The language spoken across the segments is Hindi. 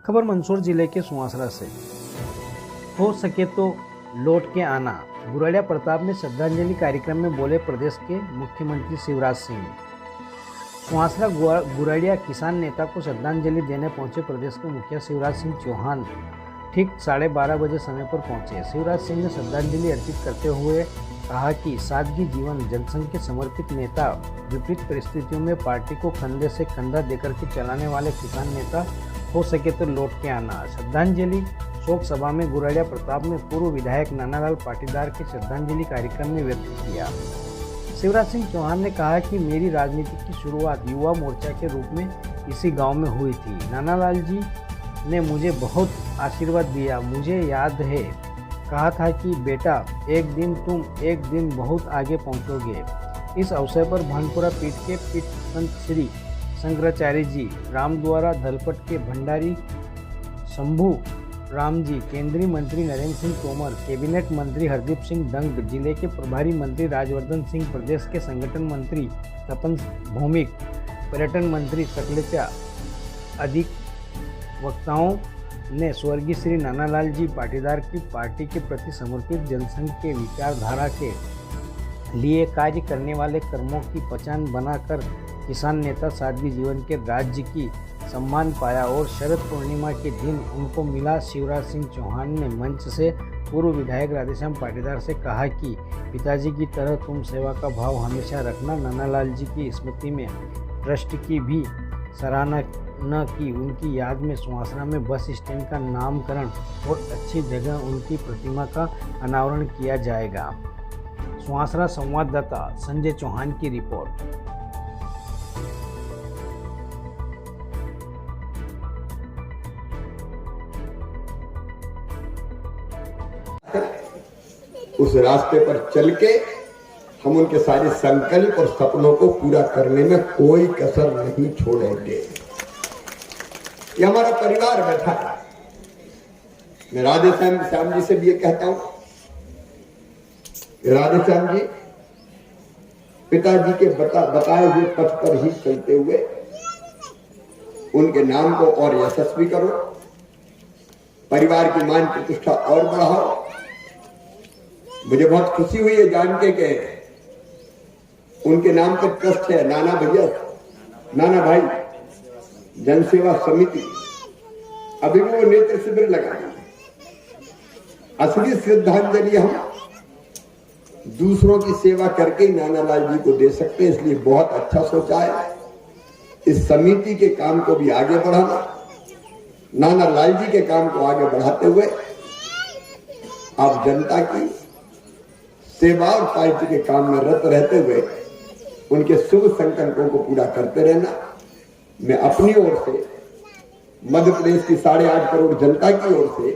खबर मंदसौर जिले के सुवासरा से। हो सके तो लौट के आना, गुराड़िया प्रताप में श्रद्धांजलि कार्यक्रम में बोले प्रदेश के मुख्यमंत्री शिवराज सिंह। सुवासरा गुराड़िया किसान नेता को श्रद्धांजलि देने पहुंचे प्रदेश के मुखिया शिवराज सिंह चौहान ठीक 12:30 बजे समय पर पहुंचे। शिवराज सिंह ने श्रद्धांजलि अर्पित करते हुए कहा कि सादगी जीवन जनसंघ के समर्पित नेता, विपरीत परिस्थितियों में पार्टी को कंधे से कंधा देकर के चलाने वाले किसान नेता, हो सके तो लौट के आना। श्रद्धांजलि शोक सभा में गुराड़िया प्रताप में पूर्व विधायक नानालाल पाटीदार के श्रद्धांजलि कार्यक्रम में व्यक्त किया। शिवराज सिंह चौहान ने कहा कि मेरी राजनीति की शुरुआत युवा मोर्चा के रूप में इसी गांव में हुई थी। नानालाल जी ने मुझे बहुत आशीर्वाद दिया। मुझे याद है कहा था कि बेटा, एक दिन तुम एक दिन बहुत आगे पहुंचोगे। इस अवसर पर भानपुरा पीठ के पीठ संत श्री शंकराचार्य जी, रामद्वारा धलपट के भंडारी शंभू राम जी, केंद्रीय मंत्री नरेंद्र सिंह तोमर, कैबिनेट मंत्री हरदीप सिंह डंग, जिले के प्रभारी मंत्री राजवर्धन सिंह, प्रदेश के संगठन मंत्री तपन भौमिक, पर्यटन मंत्री सकलेचा अधिक वक्ताओं ने स्वर्गीय श्री नानालाल जी पाटीदार की पार्टी के प्रति समर्पित जनसंघ के विचारधारा के लिए कार्य करने वाले कर्मों की पहचान बनाकर किसान नेता सादगी जीवन के राज्य की सम्मान पाया और शरद पूर्णिमा के दिन उनको मिला। शिवराज सिंह चौहान ने मंच से पूर्व विधायक राधेश्याम पाटीदार से कहा कि पिताजी की तरह तुम सेवा का भाव हमेशा रखना। नानालाल जी की स्मृति में ट्रस्ट की भी सराहना न की। उनकी याद में सुवासरा में बस स्टैंड का नामकरण और अच्छी जगह उनकी प्रतिमा का अनावरण किया जाएगा। सुवासरा संवाददाता संजय चौहान की रिपोर्ट। उस रास्ते पर चल के हम उनके सारे संकल्प और सपनों को पूरा करने में कोई कसर नहीं छोड़ेंगे। ये हमारा परिवार बैठा है। मैं राधेश्याम जी से भी ये कहता हूं, राधेश्याम जी, पिताजी के बताए हुए पथ पर ही चलते हुए उनके नाम को और यशस्वी करो, परिवार की मान प्रतिष्ठा और बढ़ाओ। मुझे बहुत खुशी हुई है जान के उनके नाम पर ट्रस्ट है, नाना भाई जनसेवा समिति। अभी भी वो नेत्र शिविर लगा। असली श्रद्धांजलि हम दूसरों की सेवा करके ही नानालाल जी को दे सकते हैं, इसलिए बहुत अच्छा सोचा है। इस समिति के काम को भी आगे बढ़ाना, नानालाल जी के काम को आगे बढ़ाते हुए आप जनता की सेवा और पार्टी के काम में रत रहते हुए उनके शुभ संकल्पों को पूरा करते रहना। मैं अपनी ओर से, मध्य प्रदेश की 8.5 करोड़ जनता की ओर से,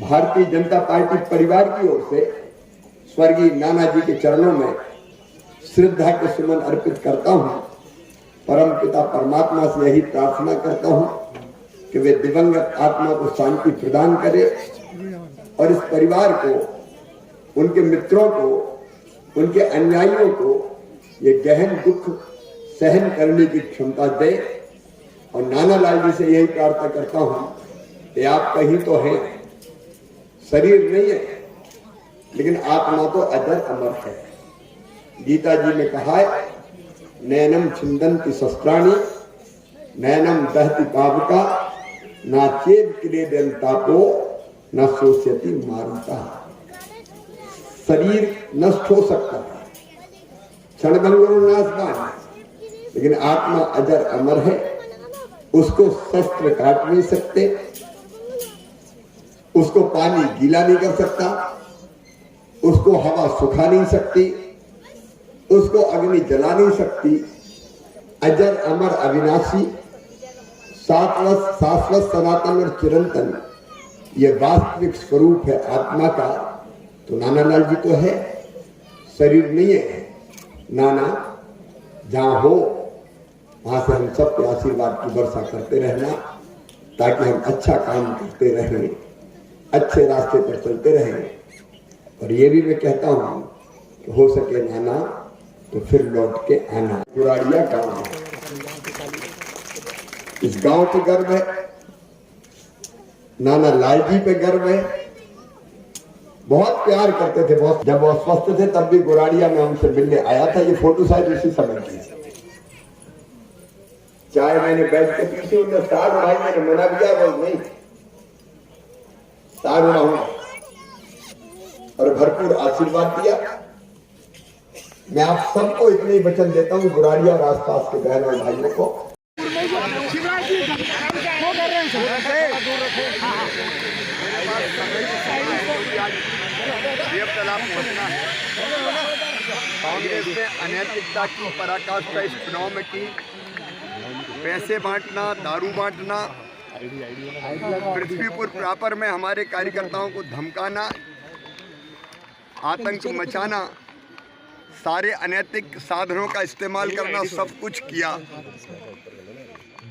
भारतीय जनता पार्टी परिवार की ओर से स्वर्गीय नाना जी के चरणों में श्रद्धा के सुमन अर्पित करता हूं। परम पिता परमात्मा से यही प्रार्थना करता हूं कि वे दिवंगत आत्मा को शांति प्रदान करे और इस परिवार को, उनके मित्रों को, उनके अन्यायियों को ये गहन दुख सहन करने की क्षमता दे। और नानालाल जी से यही प्रार्थना करता हूं कि आप कहीं तो हैं, शरीर नहीं है लेकिन आत्मा तो अजर अमर है। गीता जी ने कहा है, नैनम छिंदन्ति शस्त्राणि नैनम दहति पावका ना चेद क्लेदंतापो न शोष्यति मारुता। शरीर नष्ट हो सकता है, क्षणभंगुर नाशवान, लेकिन आत्मा अजर अमर है। उसको शस्त्र काट नहीं सकते, उसको पानी गीला नहीं कर सकता, उसको हवा सुखा नहीं सकती, उसको अग्नि जला नहीं सकती। अजर अमर अविनाशी, शाश्वत सनातन और चिरंतन, ये वास्तविक स्वरूप है आत्मा का। तो नानालाल जी तो है, शरीर नहीं है। नाना जहां हो वहां से हम सबके आशीर्वाद की वर्षा करते रहना, ताकि हम अच्छा काम करते रहें, अच्छे रास्ते पर चलते रहें। और ये भी मैं कहता हूं कि हो सके नाना तो फिर लौट के आना। गुराड़िया गांव, इस गांव पे गर्व है। नाना लाल जी पे गर्व है। बहुत प्यार करते थे, बहुत। जब वो अस्वस्थ थे तब भी गुराड़िया में उनसे मिलने आया था। ये फोटो शायद उसी समय की है। चाय मैंने बैठ के पीछे, उन्हें साग भाई मैंने मना किया, बोल नहीं साग उड़ाऊंगा, और भरपूर आशीर्वाद दिया। मैं आप सबको इतने ही वचन देता हूं, गुराड़िया और आसपास के बहन और भाइयों को। कांग्रेस ने अनैतिकता की पराकाष्ठा इस चुनाव में की। पैसे बांटना, दारू बांटना, पृथ्वीपुर प्रॉपर में हमारे कार्यकर्ताओं को धमकाना, आतंक मचाना, सारे अनैतिक साधनों का इस्तेमाल करना, सब कुछ किया।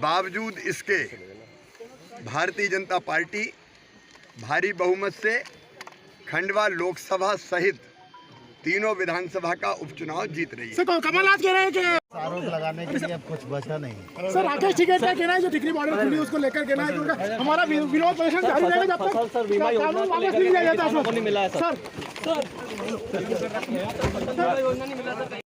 बावजूद इसके भारतीय जनता पार्टी भारी बहुमत से खंडवा लोकसभा सहित तीनों विधानसभा का उपचुनाव जीत रही है। सर कमलनाथ कह रहे हैं कि आरोप लगाने के लिए अब कुछ बचा नहीं। सर राकेश टिकैत का कहना है जो टिकरी बॉर्डर खुली उसको लेकर कहना है कि उनका हमारा विरोध प्रदर्शन जारी रहेगा जब तक सर बीमा योजना वापस नहीं लिया जाता नहीं मिला है सर।